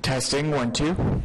Testing, 1, 2.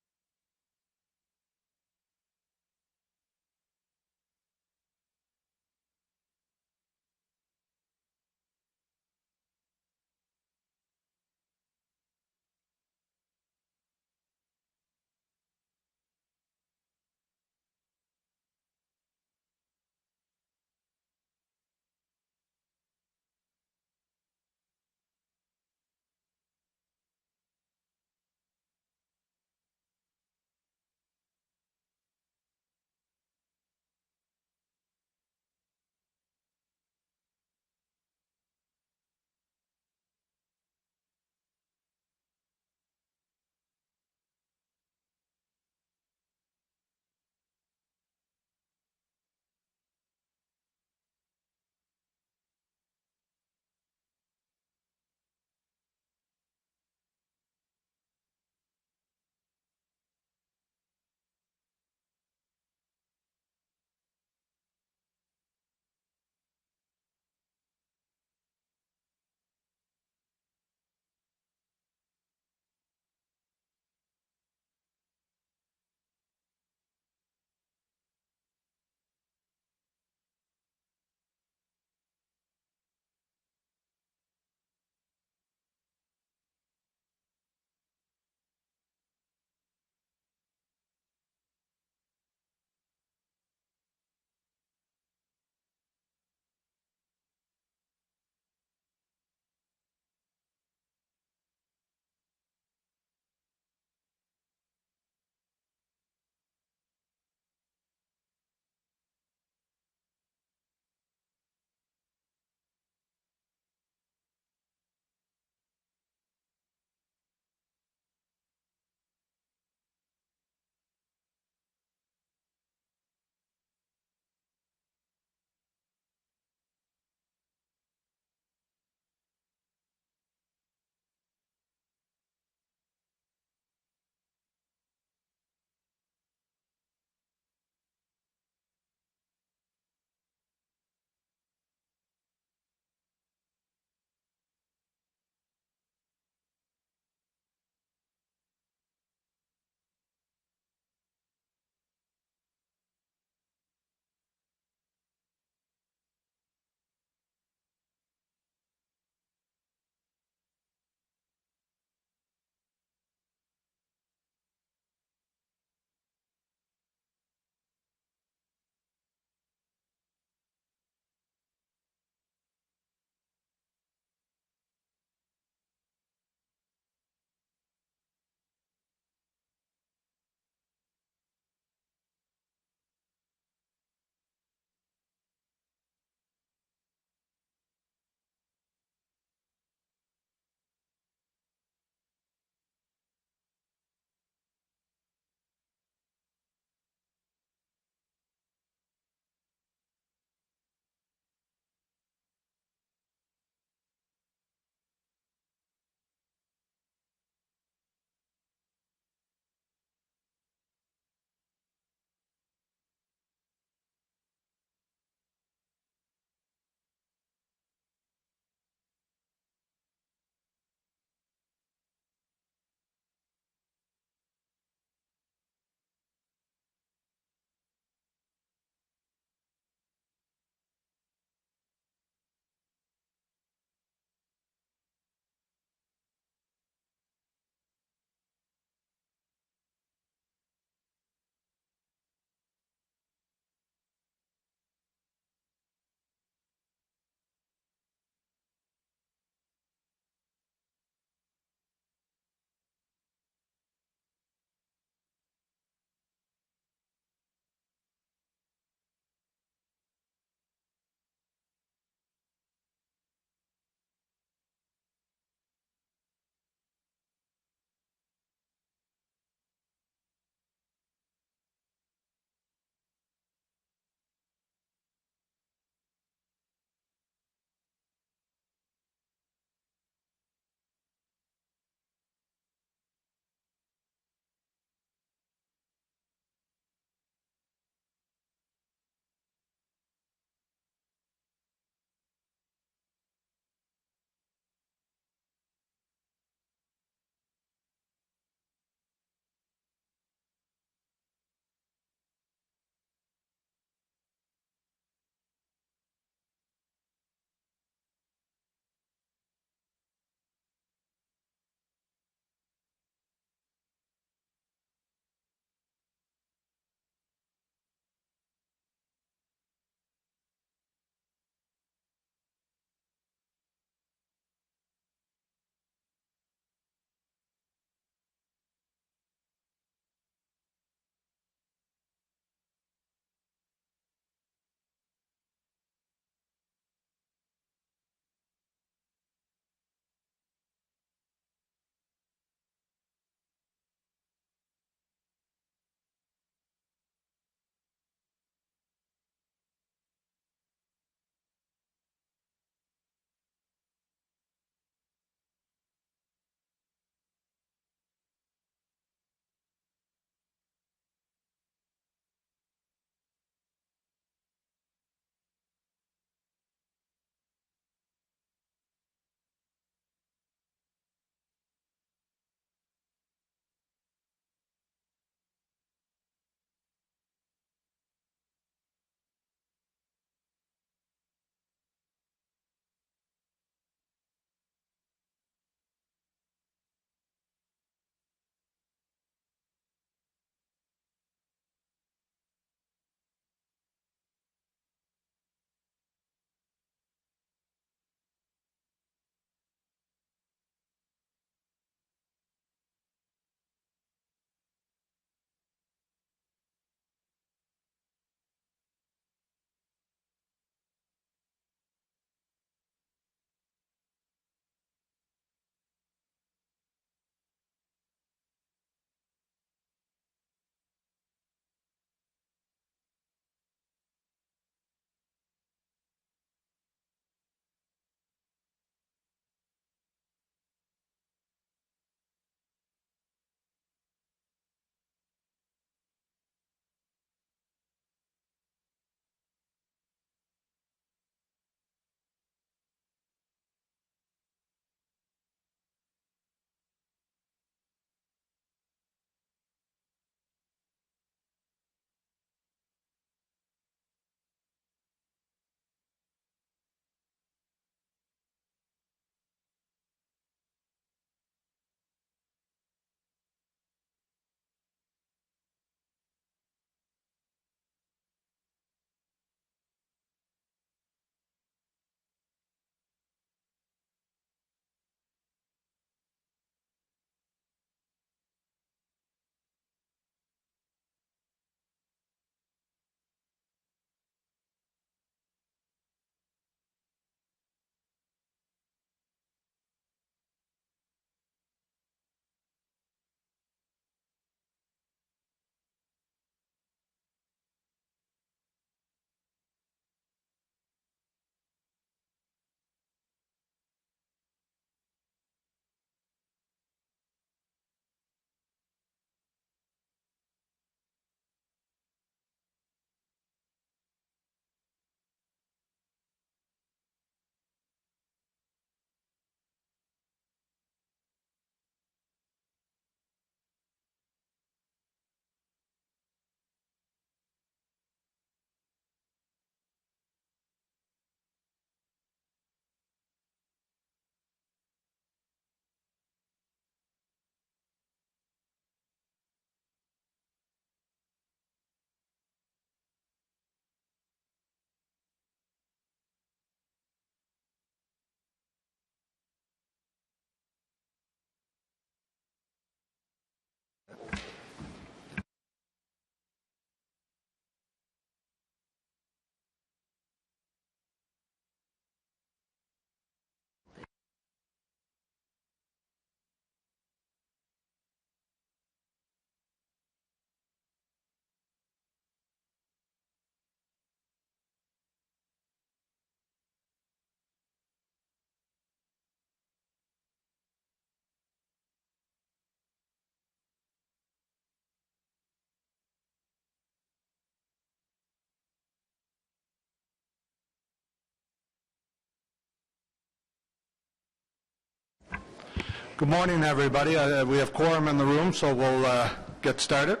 Good morning, everybody. We have quorum in the room, so we'll get started.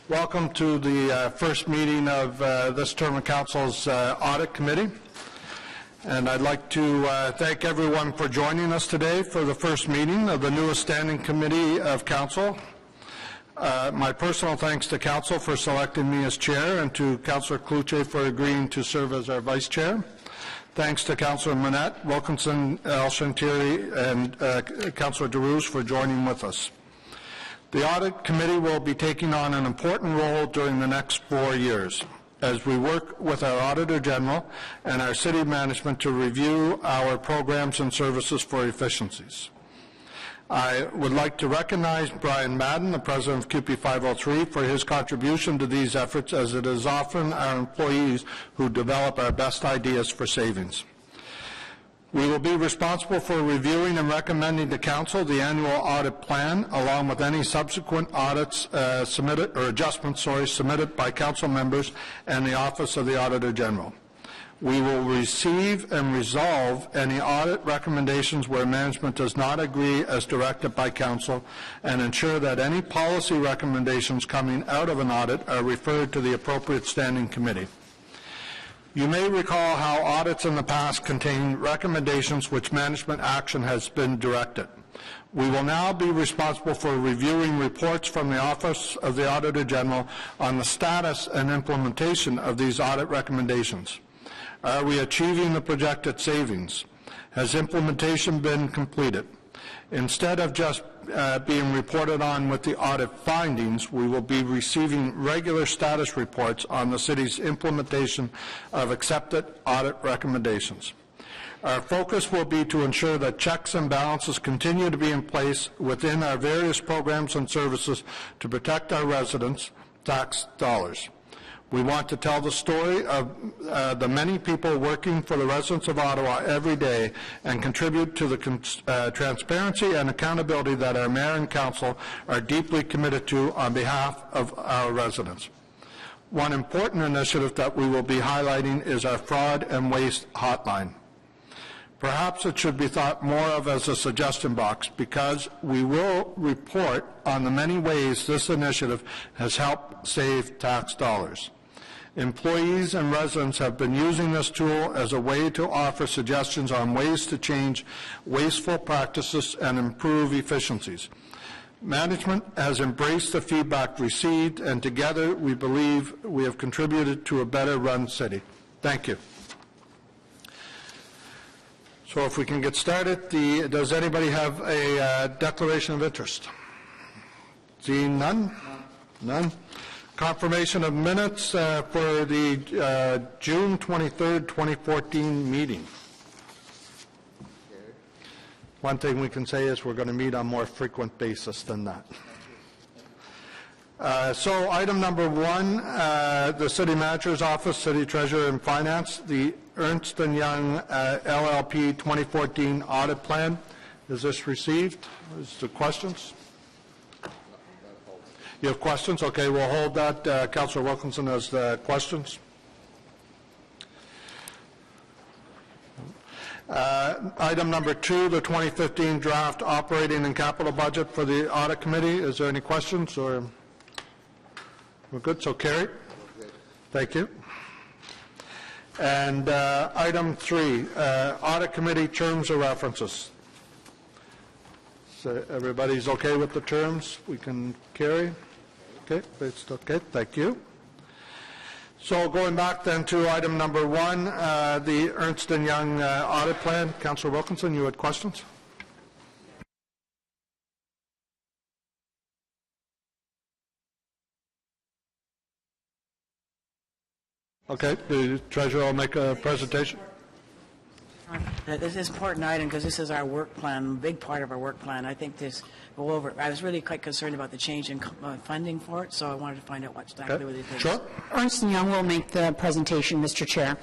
Welcome to the first meeting of this term of Council's Audit Committee. And I'd like to thank everyone for joining us today for the first meeting of the newest Standing Committee of Council. My personal thanks to Council for selecting me as Chair and to Councillor Cloutier for agreeing to serve as our Vice Chair. Thanks to Councillor Manette, Wilkinson, El-Shantiri, and Councillor DeRuse for joining with us. The Audit Committee will be taking on an important role during the next 4 years as we work with our Auditor General and our City Management to review our programs and services for efficiencies. I would like to recognize Brian Madden, the President of CUPE 503, for his contribution to these efforts, as it is often our employees who develop our best ideas for savings. We will be responsible for reviewing and recommending to Council the annual audit plan, along with any subsequent audits submitted by Council members and the Office of the Auditor General. We will receive and resolve any audit recommendations where management does not agree as directed by Council, and ensure that any policy recommendations coming out of an audit are referred to the appropriate standing committee. You may recall how audits in the past contain recommendations which management action has been directed. We will now be responsible for reviewing reports from the Office of the Auditor General on the status and implementation of these audit recommendations. Are we achieving the projected savings? Has implementation been completed? Instead of just being reported on with the audit findings, we will be receiving regular status reports on the City's implementation of accepted audit recommendations. Our focus will be to ensure that checks and balances continue to be in place within our various programs and services to protect our residents' tax dollars. We want to tell the story of the many people working for the residents of Ottawa every day and contribute to the transparency and accountability that our Mayor and Council are deeply committed to on behalf of our residents. One important initiative that we will be highlighting is our fraud and waste hotline. Perhaps it should be thought more of as a suggestion box, because we will report on the many ways this initiative has helped save tax dollars. Employees and residents have been using this tool as a way to offer suggestions on ways to change wasteful practices and improve efficiencies. Management has embraced the feedback received, and together we believe we have contributed to a better run city. Thank you. So if we can get started, does anybody have a declaration of interest? Seeing none? None. Confirmation of minutes for the June 23rd, 2014 meeting. One thing we can say is we're going to meet on a more frequent basis than that. So item number 1, the City Manager's Office, City Treasurer and Finance, the Ernst & Young LLP 2014 Audit Plan. Is this received? Is there questions? You have questions? Okay, we'll hold that. Councillor Wilkinson has questions. Item number 2, the 2015 draft operating and capital budget for the Audit Committee. Is there any questions? Or we're good? So carried. Thank you. And item 3, Audit Committee terms or references. So everybody's okay with the terms? We can carry? Okay, it's okay, thank you. So going back then to item number 1, the Ernst & Young audit plan. Councillor Wilkinson, you had questions? Okay, the Treasurer will make a presentation. This is an important item because this is our work plan, a big part of our work plan. I think this go over. I was really quite concerned about the change in funding for it, so I wanted to find out what exactly what it is. Sure. Ernst & Young will make the presentation, Mr. Chair.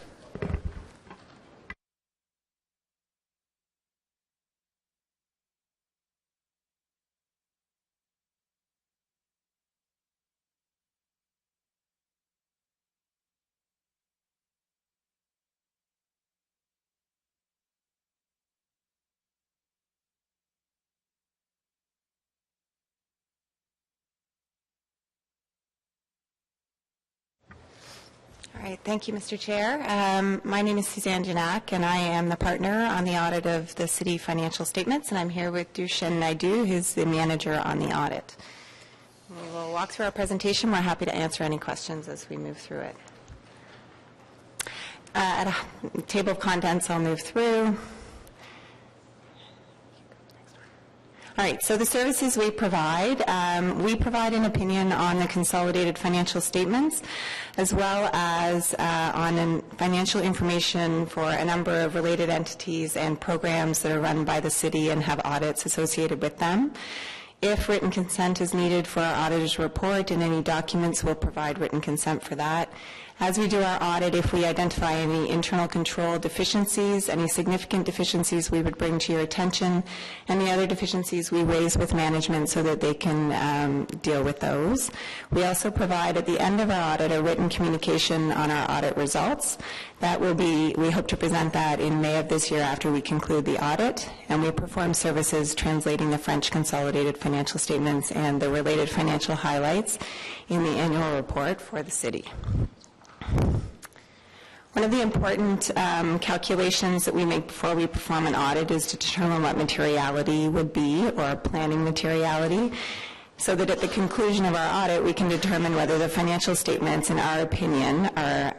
All right, thank you, Mr. Chair. My name is Suzanne Janak, and I am the partner on the audit of the city financial statements, and I'm here with Dushan Naidu, who's the manager on the audit. We will walk through our presentation. We're happy to answer any questions as we move through it. At a table of contents, I'll move through. All right, so the services we provide an opinion on the consolidated financial statements, as well as on financial information for a number of related entities and programs that are run by the city and have audits associated with them. If written consent is needed for our auditor's report and any documents, we'll provide written consent for that. As we do our audit, if we identify any internal control deficiencies, any significant deficiencies, we would bring to your attention, and the other deficiencies we raise with management so that they can deal with those. We also provide at the end of our audit a written communication on our audit results. That will be, we hope to present that in May of this year after we conclude the audit, and we perform services translating the French consolidated financial statements and the related financial highlights in the annual report for the city. One of the important calculations that we make before we perform an audit is to determine what materiality would be, or planning materiality, so that at the conclusion of our audit we can determine whether the financial statements, in our opinion, are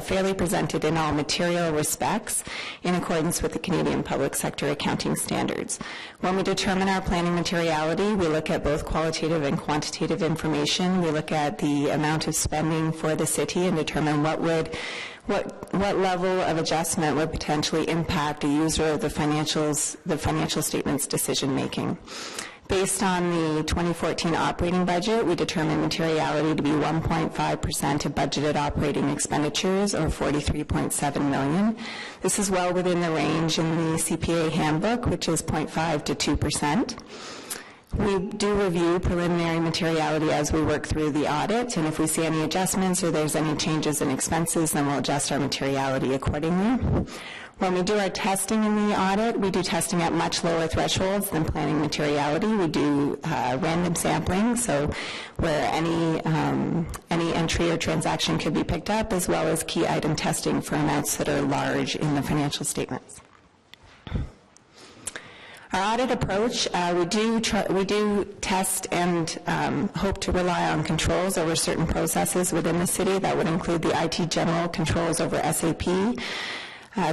fairly presented in all material respects in accordance with the Canadian Public Sector Accounting Standards. When we determine our planning materiality, we look at both qualitative and quantitative information. We look at the amount of spending for the city and determine what level of adjustment would potentially impact a user of the financial statements decision making. Based on the 2014 operating budget, we determine materiality to be 1.5% of budgeted operating expenditures, or $43.7 million. This is well within the range in the CPA handbook, which is 0.5 to 2%. We do review preliminary materiality as we work through the audit, and if we see any adjustments or there's any changes in expenses, then we'll adjust our materiality accordingly. When we do our testing in the audit, we do testing at much lower thresholds than planning materiality. We do random sampling, so where any entry or transaction could be picked up, as well as key item testing for amounts that are large in the financial statements. Our audit approach, we do test and hope to rely on controls over certain processes within the city. That would include the IT general controls over SAP.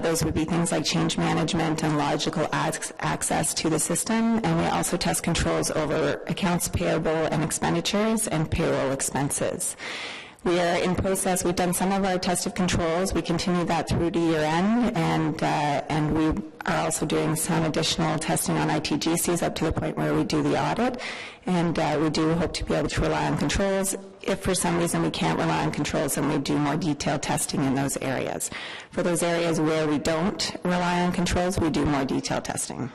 Those would be things like change management and logical access to the system. And we also test controls over accounts payable and expenditures and payroll expenses. We are in process. We've done some of our test of controls. We continue that through to year end, and we are also doing some additional testing on ITGCs up to the point where we do the audit. And we do hope to be able to rely on controls. If for some reason we can't rely on controls, then we do more detailed testing in those areas. For those areas where we don't rely on controls, we do more detailed testing.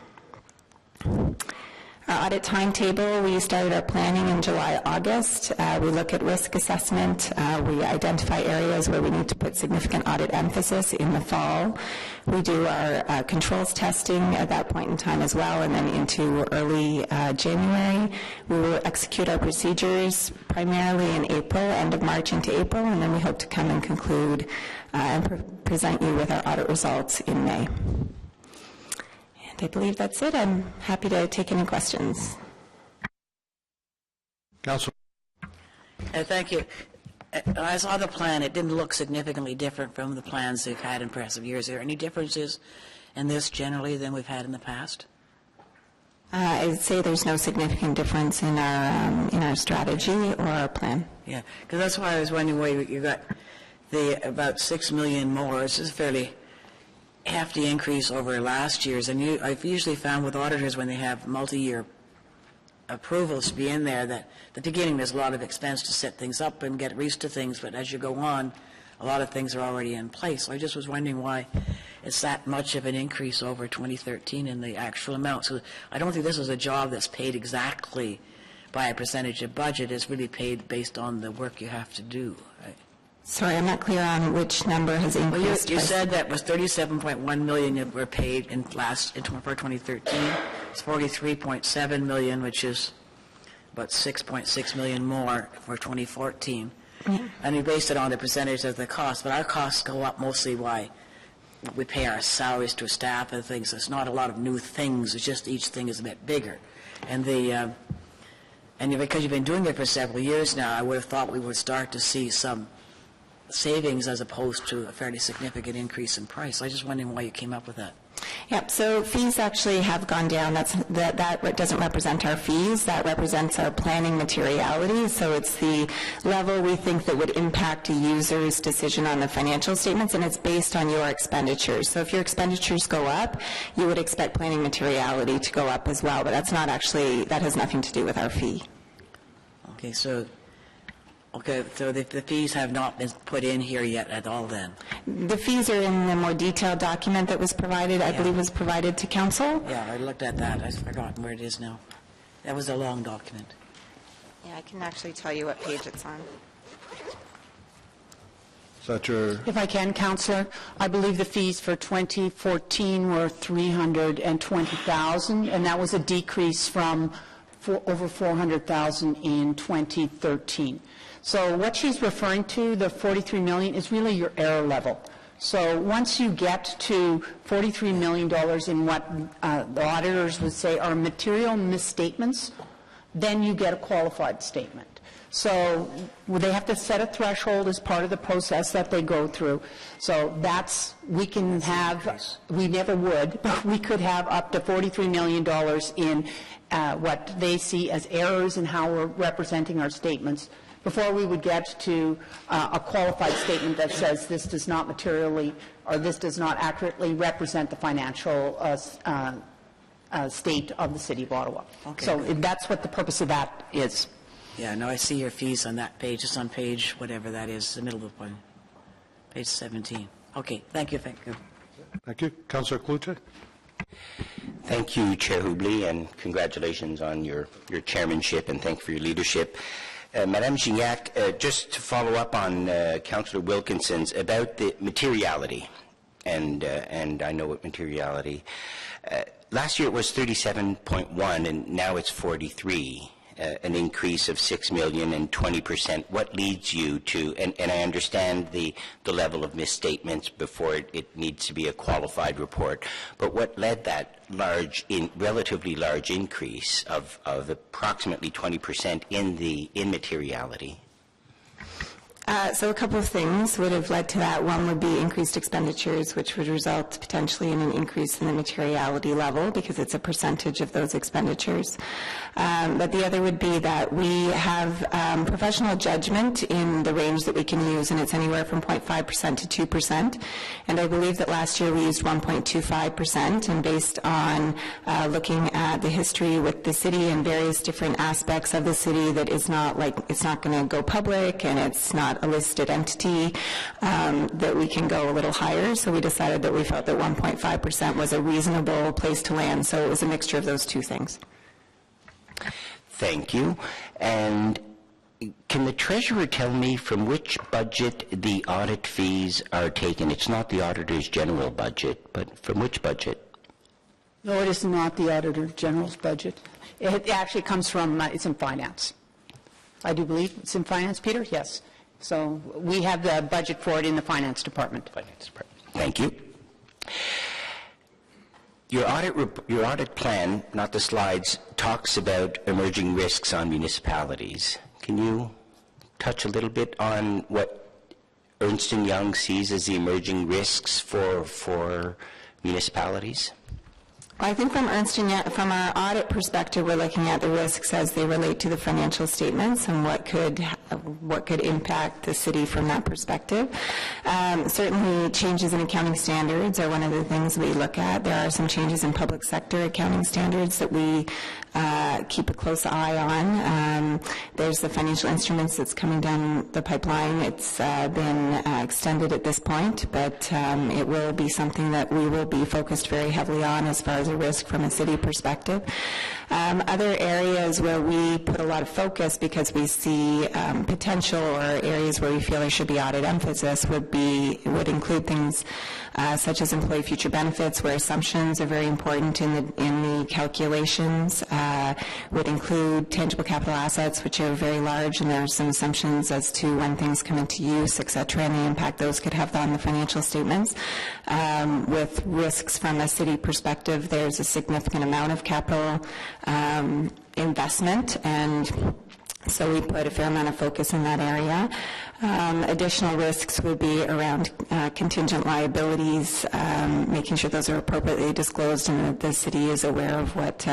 Our audit timetable, we started our planning in July, August. We look at risk assessment. We identify areas where we need to put significant audit emphasis in the fall. We do our controls testing at that point in time as well, and then into early January. We will execute our procedures primarily in April, end of March into April, and then we hope to come and conclude and present you with our audit results in May. I believe that's it. I'm happy to take any questions. Councilor. Thank you. I saw the plan. It didn't look significantly different from the plans we've had in previous years. Are there any differences in this generally than we've had in the past? I'd say there's no significant difference in our strategy or our plan. Yeah, because that's why I was wondering why you got about $6 million more. This is fairly hefty increase over last year's, and I've usually found with auditors when they have multi-year approvals to be in there that at the beginning there's a lot of expense to set things up and get used to things, but as you go on, a lot of things are already in place. So I just was wondering why it's that much of an increase over 2013 in the actual amount. So I don't think this is a job that's paid exactly by a percentage of budget. It's really paid based on the work you have to do. Right? Sorry, I'm not clear on which number has increased. Well, you said that was $37.1 million that were paid for 2013. It's $43.7 million, which is about $6.6 million more for 2014. And you based it on the percentage of the cost, but our costs go up mostly why we pay our salaries to staff and things. It's not a lot of new things. It's just each thing is a bit bigger. And because you've been doing it for several years now, I would have thought we would start to see some savings as opposed to a fairly significant increase in price. I was just wondering why you came up with that. Yep, so fees actually have gone down. That doesn't represent our fees. That represents our planning materiality. So it's the level we think that would impact a user's decision on the financial statements, and it's based on your expenditures. So if your expenditures go up, you would expect planning materiality to go up as well, but that has nothing to do with our fee. Okay, so the fees have not been put in here yet at all then? The fees are in the more detailed document that was provided, I believe was provided to council. Yeah, I looked at that. I've forgotten where it is now. That was a long document. Yeah, I can actually tell you what page it's on. Is that your... If I can, Councillor, I believe the fees for 2014 were $320,000, and that was a decrease from over $400,000 in 2013. So what she's referring to, the $43 million, is really your error level. So once you get to $43 million in what the auditors would say are material misstatements, then you get a qualified statement. So they have to set a threshold as part of the process that they go through. So we never would, but we could have up to $43 million in what they see as errors in how we're representing our statements before we would get to a qualified statement that says this does not materially or this does not accurately represent the financial state of the City of Ottawa. Okay, so that's what the purpose of that is. Yeah, no, I see your fees on that page. It's on page whatever that is, the middle of the point, page 17. Okay, thank you. Thank you. Thank you. Councillor Clute. Thank you, Chair Hubley, and congratulations on your chairmanship, and thank you for your leadership. Madame Gignac, just to follow up on Councillor Wilkinson's about the materiality, and I know what materiality. Last year it was 37.1, and now it's 43. An increase of $6 million and 20%. What leads you to, and I understand the level of misstatements before it needs to be a qualified report, but what led that relatively large increase of approximately 20% in materiality? So a couple of things would have led to that. One would be increased expenditures, which would result potentially in an increase in the materiality level because it's a percentage of those expenditures. But the other would be that we have professional judgment in the range that we can use, and it's anywhere from 0.5% to 2%. And I believe that last year we used 1.25%, and based on looking at the history with the city and various different aspects of the city, that it's not going to go public and it's not a listed entity, that we can go a little higher. So we decided that we felt that 1.5% was a reasonable place to land. So it was a mixture of those two things. Thank you. And can the treasurer tell me from which budget the audit fees are taken? It's not the Auditor's General budget, but from which budget? No, it is not the Auditor General's budget. It actually comes from, it's in finance. I do believe it's in finance, Peter? Yes. So we have the budget for it in the Finance Department. Finance Department. Thank you. Your audit plan, not the slides, talks about emerging risks on municipalities. Can you touch a little bit on what Ernst & Young sees as the emerging risks for municipalities? I think from Ernst & Young, from our audit perspective, we're looking at the risks as they relate to the financial statements and what could impact the city from that perspective. Certainly, changes in accounting standards are one of the things we look at. There are some changes in public sector accounting standards that we keep a close eye on. There's the financial instruments that's coming down the pipeline. It's been extended at this point, but it will be something that we will be focused very heavily on as far as a risk from a city perspective. Other areas where we put a lot of focus because we see potential, or areas where we feel there should be audit emphasis, would include things such as employee future benefits, where assumptions are very important in the calculations would include tangible capital assets, which are very large, and there are some assumptions as to when things come into use, et cetera, and the impact those could have on the financial statements. With risks from a city perspective, there's a significant amount of capital investment, and so we put a fair amount of focus in that area. Additional risks would be around contingent liabilities, making sure those are appropriately disclosed and that the city is aware of what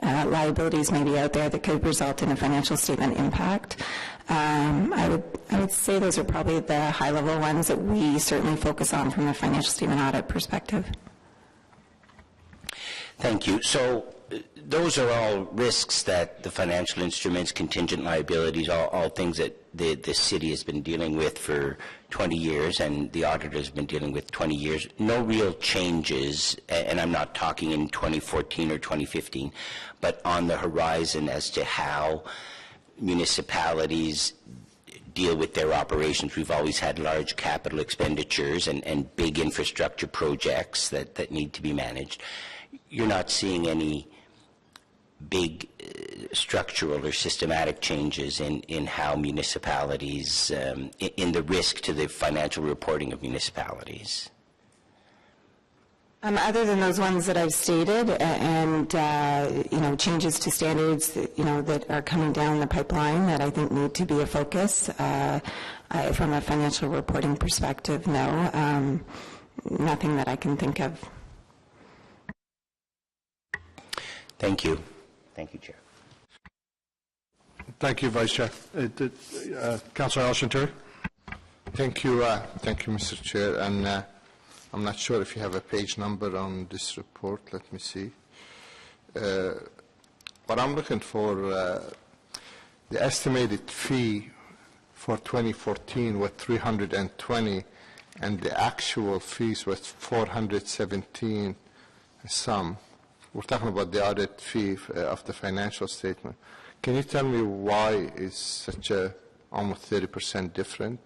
liabilities may be out there that could result in a financial statement impact. I would say those are probably the high-level ones that we certainly focus on from a financial statement audit perspective. Thank you. So those are all risks that the financial instruments, contingent liabilities, all things that the city has been dealing with for 20 years and the auditor has been dealing with 20 years. No real changes, and I'm not talking in 2014 or 2015, but on the horizon as to how municipalities deal with their operations. We've always had large capital expenditures and big infrastructure projects that need to be managed. You're not seeing any big structural or systematic changes in how municipalities, in the risk to the financial reporting of municipalities? Other than those ones that I've stated, and changes to standards that are coming down the pipeline that I think need to be a focus from a financial reporting perspective, no, nothing that I can think of. Thank you. Thank you, Chair. Thank you, Vice Chair. Councillor Alshanturi. Thank you, Mr. Chair. And I'm not sure if you have a page number on this report. Let me see. What I'm looking for, the estimated fee for 2014 was 320, and the actual fees was 417 some. We're talking about the audit fee of the financial statement. Can you tell me why is such a almost 30% different?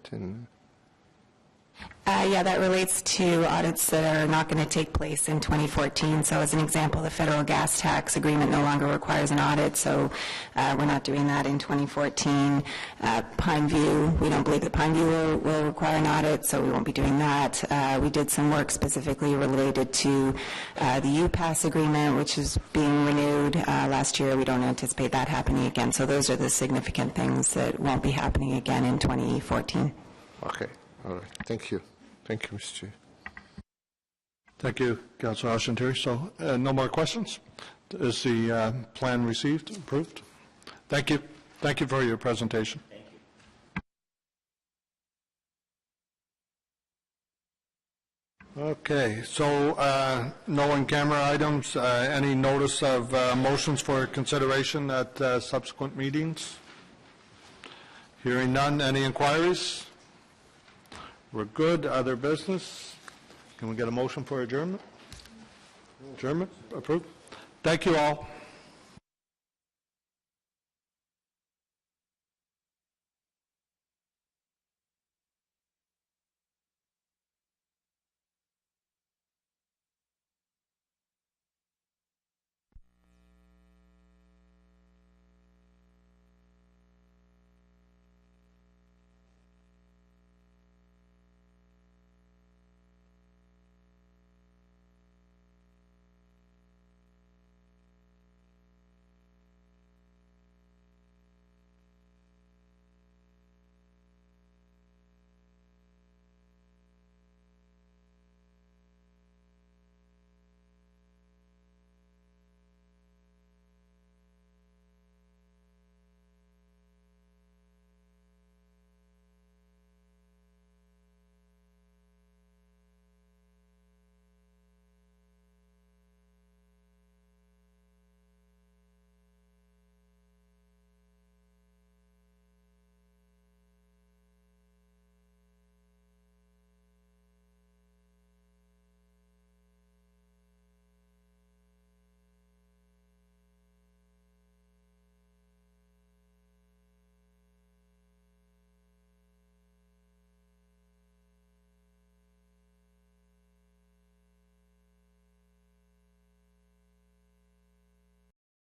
Yeah, that relates to audits that are not going to take place in 2014. So as an example, the federal gas tax agreement no longer requires an audit, so we're not doing that in 2014. Pineview, we don't believe that Pineview will require an audit, so we won't be doing that. We did some work specifically related to the UPass agreement, which is being renewed last year. We don't anticipate that happening again. So those are the significant things that won't be happening again in 2014. Okay. All right. Thank you. Thank you, Mr. Chair. Thank you, Councillor Alshanturi. So no more questions? Is the plan received, approved? Thank you. Thank you for your presentation. Thank you. Okay, so no in-camera items. Any notice of motions for consideration at subsequent meetings? Hearing none. Any inquiries? We're good. Other business? Can we get a motion for adjournment? Adjournment? Approved. Thank you all.